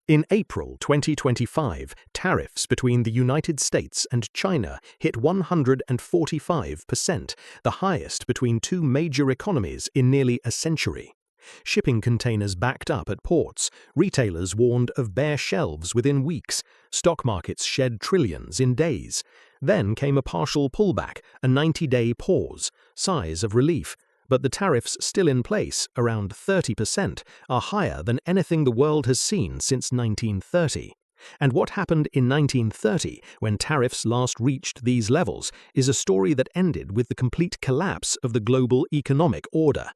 In April 2025, tariffs between the United States and China hit 145%, the highest between two major economies in nearly a century. Shipping containers backed up at ports, retailers warned of bare shelves within weeks, stock markets shed trillions in days. Then came a partial pullback, a 90-day pause, sighs of relief. But the tariffs still in place, around 30%, are higher than anything the world has seen since 1930. And what happened in 1930, when tariffs last reached these levels, is a story that ended with the complete collapse of the global economic order.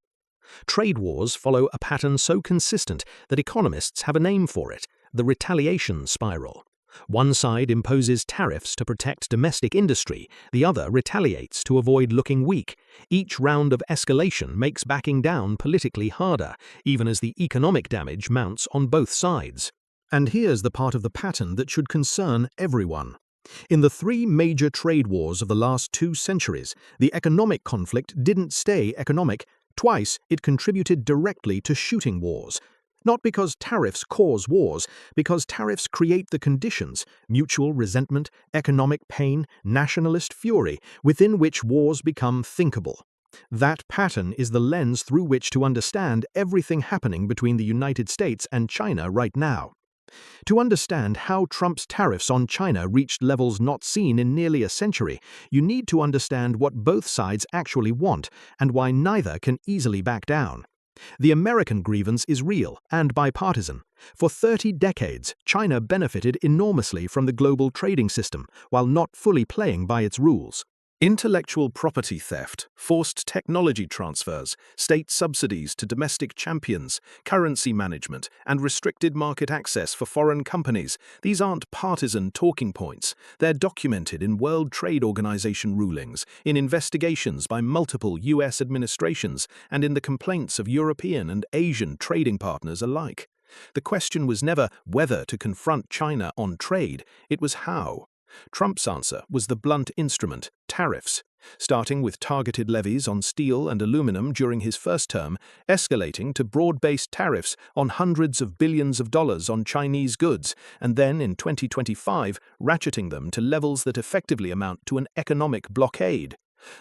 Trade wars follow a pattern so consistent that economists have a name for it: the retaliation spiral. One side imposes tariffs to protect domestic industry, the other retaliates to avoid looking weak. Each round of escalation makes backing down politically harder, even as the economic damage mounts on both sides. And here's the part of the pattern that should concern everyone. In the three major trade wars of the last 2 centuries, the economic conflict didn't stay economic. Twice, it contributed directly to shooting wars. Not because tariffs cause wars, because tariffs create the conditions, mutual resentment, economic pain, nationalist fury, within which wars become thinkable. That pattern is the lens through which to understand everything happening between the United States and China right now. To understand how Trump's tariffs on China reached levels not seen in nearly a century, you need to understand what both sides actually want and why neither can easily back down. The American grievance is real and bipartisan. For 30 decades, China benefited enormously from the global trading system while not fully playing by its rules. Intellectual property theft, forced technology transfers, state subsidies to domestic champions, currency management, and restricted market access for foreign companies. These aren't partisan talking points. They're documented in World Trade Organization rulings, in investigations by multiple U.S. administrations, and in the complaints of European and Asian trading partners alike. The question was never whether to confront China on trade, it was how. Trump's answer was the blunt instrument, tariffs, starting with targeted levies on steel and aluminum during his first term, escalating to broad-based tariffs on hundreds of billions of dollars on Chinese goods, and then in 2025 ratcheting them to levels that effectively amount to an economic blockade.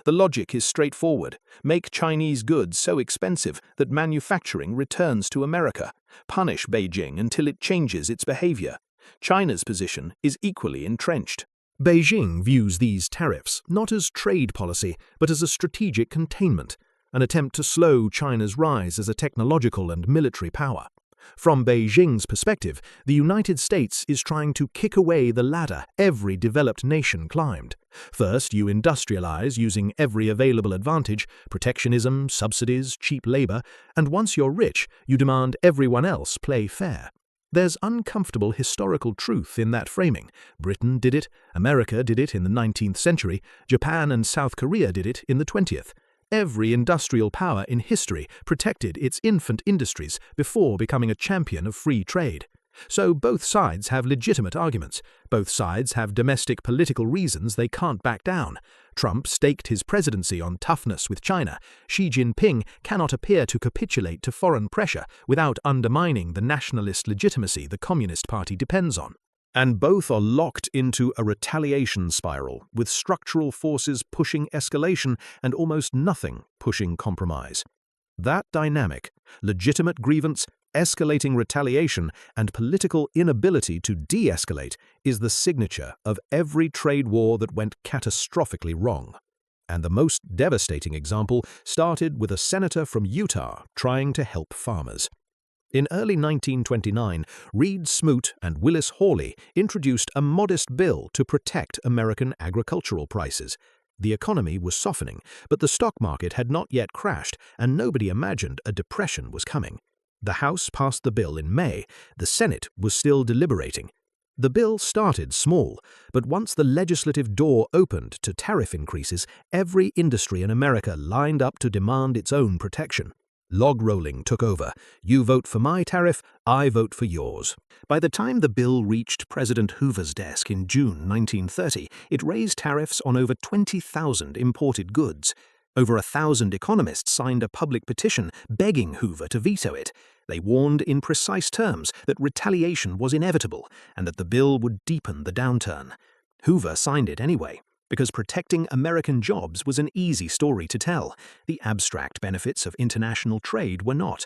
The logic is straightforward. Make Chinese goods so expensive that manufacturing returns to America. Punish Beijing until it changes its behavior. China's position is equally entrenched. Beijing views these tariffs not as trade policy, but as a strategic containment, an attempt to slow China's rise as a technological and military power. From Beijing's perspective, the United States is trying to kick away the ladder every developed nation climbed. First, you industrialize using every available advantage, protectionism, subsidies, cheap labor, and once you're rich, you demand everyone else play fair. There's uncomfortable historical truth in that framing. Britain did it, America did it in the 19th century, Japan and South Korea did it in the 20th. Every industrial power in history protected its infant industries before becoming a champion of free trade. So both sides have legitimate arguments. Both sides have domestic political reasons they can't back down. Trump staked his presidency on toughness with China. Xi Jinping cannot appear to capitulate to foreign pressure without undermining the nationalist legitimacy the Communist Party depends on. And both are locked into a retaliation spiral, with structural forces pushing escalation and almost nothing pushing compromise. That dynamic, legitimate grievance, escalating retaliation, and political inability to de-escalate is the signature of every trade war that went catastrophically wrong. And the most devastating example started with a senator from Utah trying to help farmers. In early 1929, Reed Smoot and Willis-Hawley introduced a modest bill to protect American agricultural prices. The economy was softening, but the stock market had not yet crashed, and nobody imagined a depression was coming. The House passed the bill in May. The Senate was still deliberating. The bill started small, but once the legislative door opened to tariff increases, every industry in America lined up to demand its own protection. Log rolling took over. You vote for my tariff, I vote for yours. By the time the bill reached President Hoover's desk in June 1930, it raised tariffs on over 20,000 imported goods. Over 1,000 economists signed a public petition begging Hoover to veto it. They warned in precise terms that retaliation was inevitable and that the bill would deepen the downturn. Hoover signed it anyway, because protecting American jobs was an easy story to tell. The abstract benefits of international trade were not.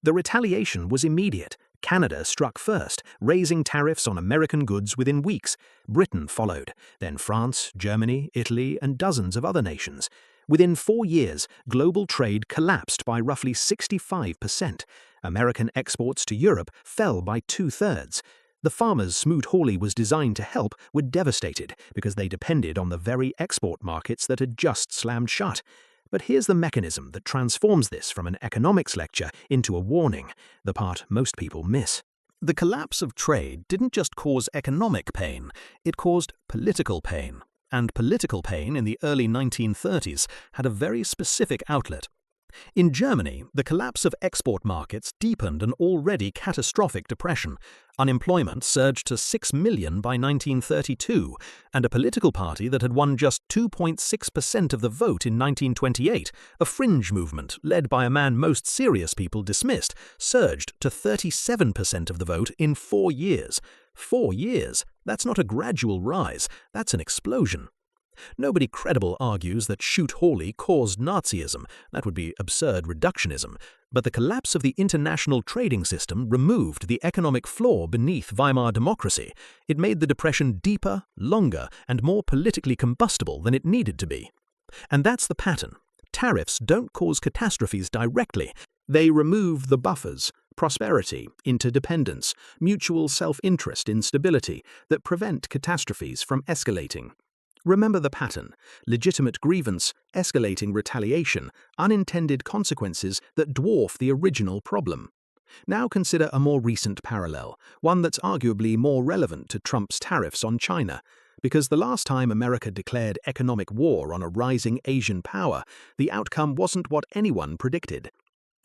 The retaliation was immediate. Canada struck first, raising tariffs on American goods within weeks. Britain followed, then France, Germany, Italy, and dozens of other nations. Within 4 years, global trade collapsed by roughly 65%. American exports to Europe fell by 2/3. The farmers Smoot-Hawley was designed to help were devastated because they depended on the very export markets that had just slammed shut. But here's the mechanism that transforms this from an economics lecture into a warning, the part most people miss. The collapse of trade didn't just cause economic pain, it caused political pain. And political pain in the early 1930s had a very specific outlet. In Germany, the collapse of export markets deepened an already catastrophic depression. Unemployment surged to 6 million by 1932, and a political party that had won just 2.6% of the vote in 1928, a fringe movement led by a man most serious people dismissed, surged to 37% of the vote in 4 years. 4 years? That's not a gradual rise, that's an explosion. Nobody credible argues that Smoot-Hawley caused Nazism. That would be absurd reductionism. But the collapse of the international trading system removed the economic floor beneath Weimar democracy. It made the depression deeper, longer, and more politically combustible than it needed to be. And that's the pattern. Tariffs don't cause catastrophes directly. They remove the buffers, prosperity, interdependence, mutual self-interest in stability that prevent catastrophes from escalating. Remember the pattern: legitimate grievance, escalating retaliation, unintended consequences that dwarf the original problem. Now consider a more recent parallel, one that's arguably more relevant to Trump's tariffs on China. Because the last time America declared economic war on a rising Asian power, the outcome wasn't what anyone predicted.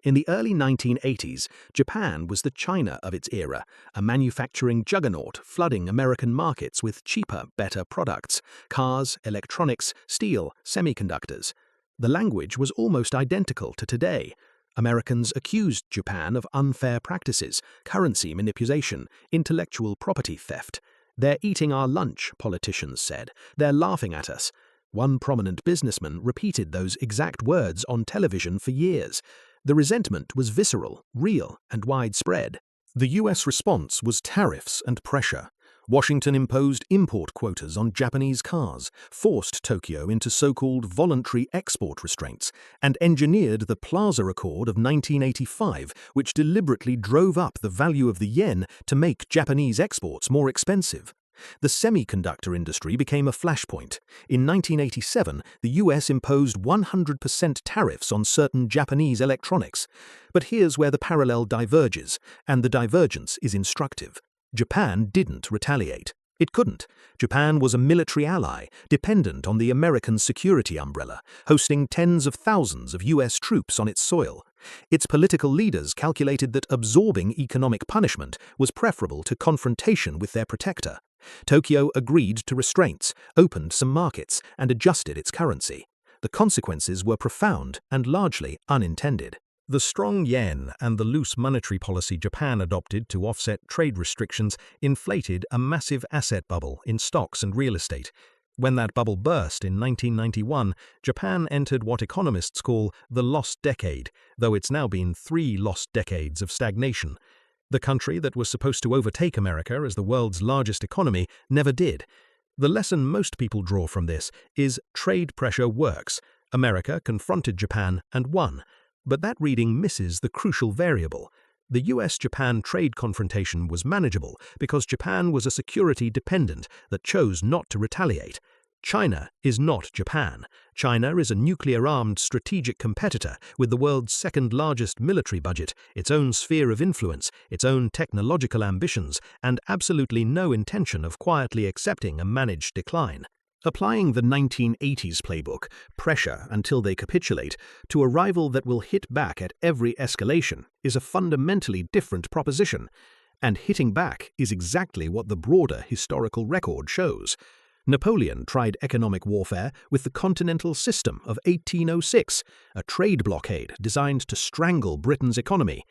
In the early 1980s, Japan was the China of its era, a manufacturing juggernaut flooding American markets with cheaper, better products: cars, electronics, steel, semiconductors. The language was almost identical to today. Americans accused Japan of unfair practices, currency manipulation, intellectual property theft. "They're eating our lunch," politicians said. "They're laughing at us." One prominent businessman repeated those exact words on television for years. The resentment was visceral, real, and widespread. The US response was tariffs and pressure. Washington imposed import quotas on Japanese cars, forced Tokyo into so-called voluntary export restraints, and engineered the Plaza Accord of 1985, which deliberately drove up the value of the yen to make Japanese exports more expensive. The semiconductor industry became a flashpoint. In 1987, the US imposed 100% tariffs on certain Japanese electronics. But here's where the parallel diverges, and the divergence is instructive. Japan didn't retaliate. It couldn't. Japan was a military ally, dependent on the American security umbrella, hosting tens of thousands of US troops on its soil. Its political leaders calculated that absorbing economic punishment was preferable to confrontation with their protector. Tokyo agreed to restraints, opened some markets, and adjusted its currency. The consequences were profound and largely unintended. The strong yen and the loose monetary policy Japan adopted to offset trade restrictions inflated a massive asset bubble in stocks and real estate. When that bubble burst in 1991, Japan entered what economists call the lost decade, though it's now been 3 lost decades of stagnation. The country that was supposed to overtake America as the world's largest economy never did. The lesson most people draw from this is trade pressure works. America confronted Japan and won. But that reading misses the crucial variable. The US-Japan trade confrontation was manageable because Japan was a security dependent that chose not to retaliate. China is not Japan. China is a nuclear-armed strategic competitor with the world's second-largest military budget, its own sphere of influence, its own technological ambitions, and absolutely no intention of quietly accepting a managed decline. Applying the 1980s playbook, pressure until they capitulate, to a rival that will hit back at every escalation is a fundamentally different proposition. And hitting back is exactly what the broader historical record shows. Napoleon tried economic warfare with the Continental system of 1806, a trade blockade designed to strangle Britain's economy.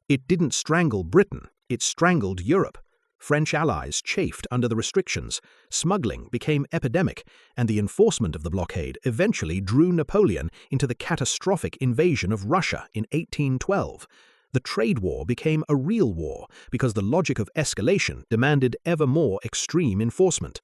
It didn't strangle Britain, it strangled Europe. French allies chafed under the restrictions, smuggling became epidemic, and the enforcement of the blockade eventually drew Napoleon into the catastrophic invasion of Russia in 1812. The trade war became a real war because the logic of escalation demanded ever more extreme enforcement.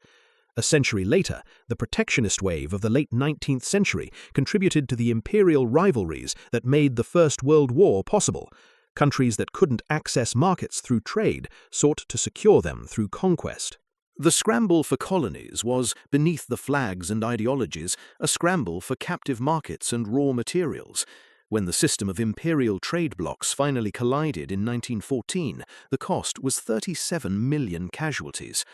A century later, the protectionist wave of the late 19th century contributed to the imperial rivalries that made the First World War possible. Countries that couldn't access markets through trade sought to secure them through conquest. The scramble for colonies was, beneath the flags and ideologies, a scramble for captive markets and raw materials. When the system of imperial trade blocs finally collided in 1914, the cost was 37 million casualties.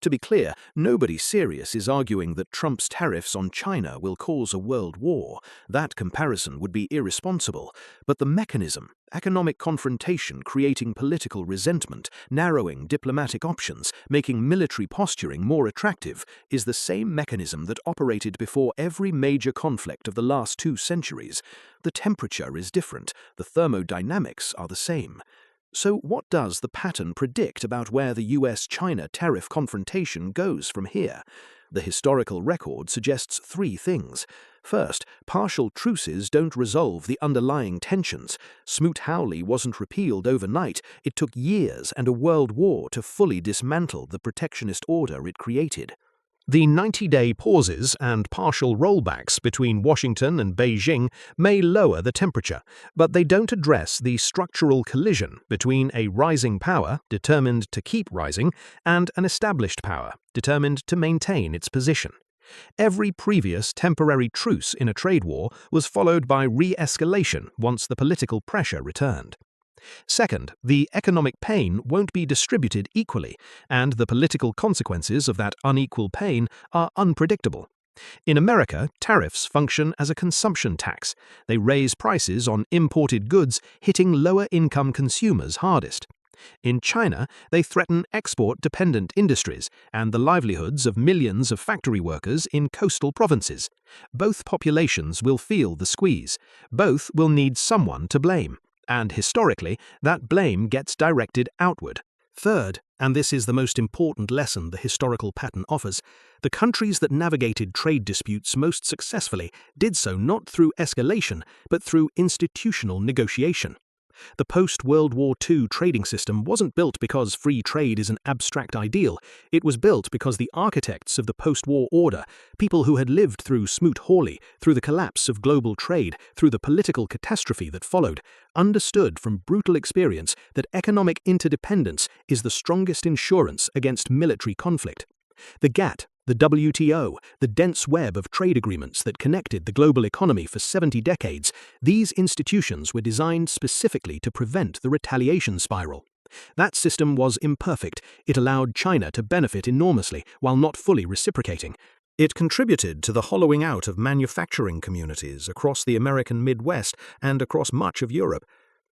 To be clear, nobody serious is arguing that Trump's tariffs on China will cause a world war. That comparison would be irresponsible. But the mechanism, economic confrontation creating political resentment, narrowing diplomatic options, making military posturing more attractive, is the same mechanism that operated before every major conflict of the last 2 centuries. The temperature is different, the thermodynamics are the same. So what does the pattern predict about where the US-China tariff confrontation goes from here? The historical record suggests 3 things. First, partial truces don't resolve the underlying tensions. Smoot-Hawley wasn't repealed overnight. It took years and a world war to fully dismantle the protectionist order it created. The 90-day pauses and partial rollbacks between Washington and Beijing may lower the temperature, but they don't address the structural collision between a rising power, determined to keep rising, and an established power, determined to maintain its position. Every previous temporary truce in a trade war was followed by re-escalation once the political pressure returned. Second, the economic pain won't be distributed equally, and the political consequences of that unequal pain are unpredictable. In America, tariffs function as a consumption tax. They raise prices on imported goods, hitting lower-income consumers hardest. In China, they threaten export-dependent industries and the livelihoods of millions of factory workers in coastal provinces. Both populations will feel the squeeze. Both will need someone to blame. And historically, that blame gets directed outward. Third, and this is the most important lesson the historical pattern offers, the countries that navigated trade disputes most successfully did so not through escalation, but through institutional negotiation. The post-World War II trading system wasn't built because free trade is an abstract ideal. It was built because the architects of the post-war order, people who had lived through Smoot-Hawley, through the collapse of global trade, through the political catastrophe that followed, understood from brutal experience that economic interdependence is the strongest insurance against military conflict. The GATT, the WTO, the dense web of trade agreements that connected the global economy for 70 decades, these institutions were designed specifically to prevent the retaliation spiral. That system was imperfect. It allowed China to benefit enormously while not fully reciprocating. It contributed to the hollowing out of manufacturing communities across the American Midwest and across much of Europe.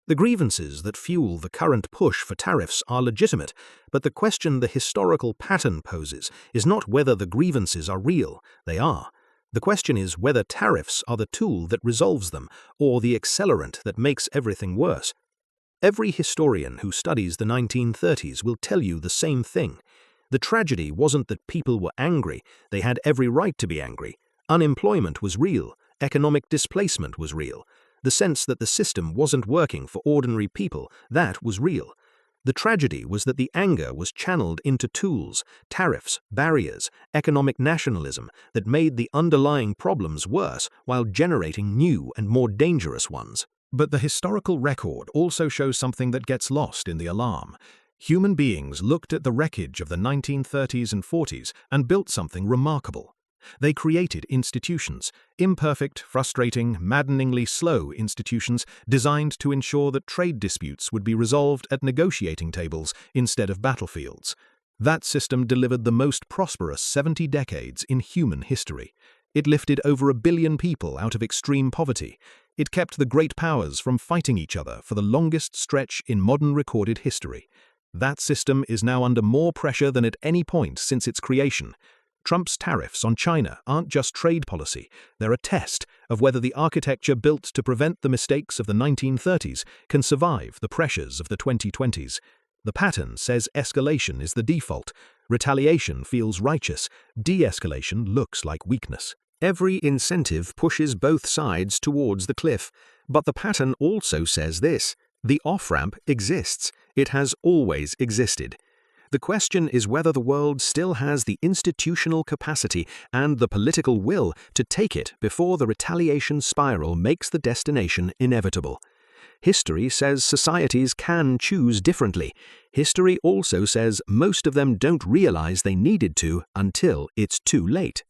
The grievances that fuel the current push for tariffs are legitimate, but the question the historical pattern poses is not whether the grievances are real. They are. The question is whether tariffs are the tool that resolves them, or the accelerant that makes everything worse. Every historian who studies the 1930s will tell you the same thing. The tragedy wasn't that people were angry. They had every right to be angry. Unemployment was real. Economic displacement was real. The sense that the system wasn't working for ordinary people, that was real. The tragedy was that the anger was channeled into tools, tariffs, barriers, economic nationalism that made the underlying problems worse while generating new and more dangerous ones. But the historical record also shows something that gets lost in the alarm. Human beings looked at the wreckage of the 1930s and 40s and built something remarkable. They created institutions, imperfect, frustrating, maddeningly slow institutions designed to ensure that trade disputes would be resolved at negotiating tables instead of battlefields. That system delivered the most prosperous 70 decades in human history. It lifted over 1 billion people out of extreme poverty. It kept the great powers from fighting each other for the longest stretch in modern recorded history. That system is now under more pressure than at any point since its creation. Trump's tariffs on China aren't just trade policy, they're a test of whether the architecture built to prevent the mistakes of the 1930s can survive the pressures of the 2020s. The pattern says escalation is the default, retaliation feels righteous, de-escalation looks like weakness. Every incentive pushes both sides towards the cliff, but the pattern also says this: the off-ramp exists. It has always existed. The question is whether the world still has the institutional capacity and the political will to take it before the retaliation spiral makes the destination inevitable. History says societies can choose differently. History also says most of them don't realize they needed to until it's too late.